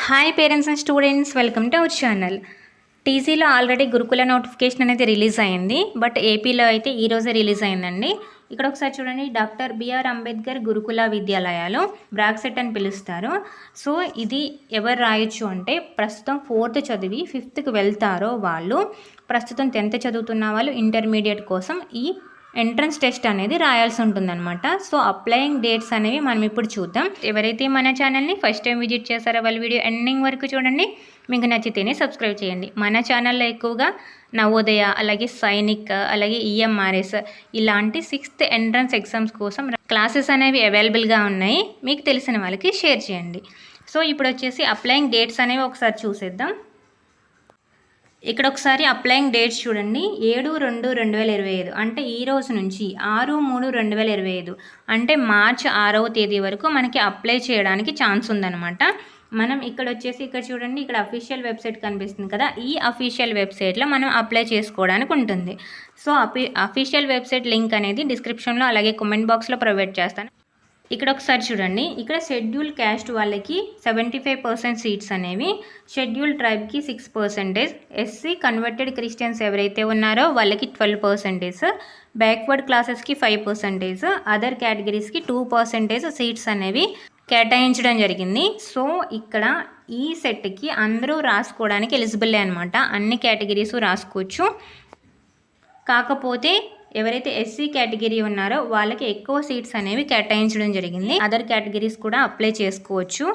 Hi parents and students, welcome to our channel. టీజీలో already గురుకుల notification అనేది release అయింది, బట్ ఏపీలో అయితే ఈరోజే రిలీజ్ అయిందండి. ఇక్కడ ఒకసారి చూడండి, డాక్టర్ బిఆర్ అంబేద్కర్ గురుకుల విద్యాలయాలు బ్రాక్సెట్ అని పిలుస్తారు. సో ఇది ఎవరు రాయొచ్చు అంటే ప్రస్తుతం 4th చదివి 5th వెళ్తారో వాళ్ళు, ప్రస్తుతం 10th చదువుతున్న వాళ్ళు ఇంటర్మీడియట్ కోసం ఈ ఎంట్రన్స్ టెస్ట్ అనేది రాయాల్సి ఉంటుందన్నమాట. సో అప్లయింగ్ డేట్స్ అనేవి మనం ఇప్పుడు చూద్దాం. ఎవరైతే మన ఛానల్ని ఫస్ట్ టైం విజిట్ చేస్తారో వాళ్ళు వీడియో ఎండింగ్ వరకు చూడండి. మీకు నచ్చితేనే సబ్స్క్రైబ్ చేయండి. మన ఛానల్లో ఎక్కువగా నవోదయ, అలాగే సైనిక్, అలాగే ఈఎంఆర్ఎస్ ఇలాంటి 6th ఎంట్రన్స్ ఎగ్జామ్స్ కోసం క్లాసెస్ అనేవి అవైలబుల్గా ఉన్నాయి. మీకు తెలిసిన వాళ్ళకి షేర్ చేయండి. సో ఇప్పుడు వచ్చేసి అప్లయింగ్ డేట్స్ అనేవి ఒకసారి చూసేద్దాం. ఇక్కడ ఒకసారి అప్లయింగ్ డేట్స్ చూడండి. 7/2/2025 అంటే ఈ రోజు నుంచి 6/3/2025 అంటే మార్చి 6వ తేదీ వరకు మనకి అప్లై చేయడానికి ఛాన్స్ ఉందన్నమాట. మనం ఇక్కడ వచ్చేసి ఇక్కడ చూడండి, ఇక్కడ అఫీషియల్ వెబ్సైట్ కనిపిస్తుంది కదా, ఈ అఫీషియల్ వెబ్సైట్లో మనం అప్లై చేసుకోవడానికి ఉంటుంది. సో అఫీషియల్ వెబ్సైట్ లింక్ అనేది డిస్క్రిప్షన్లో అలాగే కామెంట్ బాక్స్లో ప్రొవైడ్ చేస్తాను. ఇక్కడ ఒకసారి చూడండి, ఇక్కడ షెడ్యూల్ క్యాస్ట్ వాళ్ళకి 75% సీట్స్ అనేవి, షెడ్యూల్ ట్రైబ్కి 6%, ఎస్సీ కన్వర్టెడ్ క్రిస్టియన్స్ ఎవరైతే ఉన్నారో వాళ్ళకి 12%, బ్యాక్వర్డ్ క్లాసెస్కి 5%, అదర్ కేటగిరీస్కి 2% సీట్స్ అనేవి కేటాయించడం జరిగింది. సో ఇక్కడ ఈ సెట్కి అందరూ రాసుకోవడానికి ఎలిజిబుల్ అనమాట. అన్ని కేటగిరీస్ రాసుకోవచ్చు. కాకపోతే ఎవరైతే ఎస్సీ కేటగిరీ ఉన్నారో వాళ్ళకి ఎక్కువ సీట్స్ అనేవి కేటాయించడం జరిగింది. అదర్ కేటగిరీస్ కూడా అప్లై చేసుకోవచ్చు.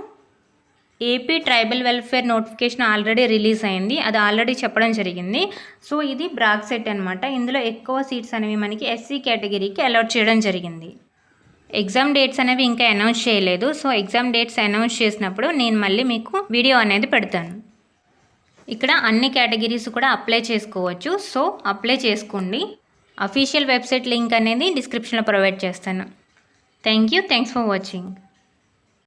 AP tribal welfare notification already release అయింది, అది ఆల్రెడీ చెప్పడం జరిగింది. సో ఇది బ్రాక్సెట్ అనమాట. ఇందులో ఎక్కువ సీట్స్ అనేవి మనకి ఎస్సీ కేటగిరీకి అలాట్ చేయడం జరిగింది. ఎగ్జామ్ డేట్స్ అనేవి ఇంకా అనౌన్స్ చేయలేదు. సో ఎగ్జామ్ డేట్స్ అనౌన్స్ చేసినప్పుడు నేను మళ్ళీ మీకు వీడియో అనేది పెడతాను. ఇక్కడ అన్ని కేటగిరీస్ కూడా అప్లై చేసుకోవచ్చు. సో అప్లై చేసుకోండి. అఫీషియల్ వెబ్సైట్ లింక్ అనేది డిస్క్రిప్షన్లో ప్రొవైడ్ చేస్తాను. Thanks for watching.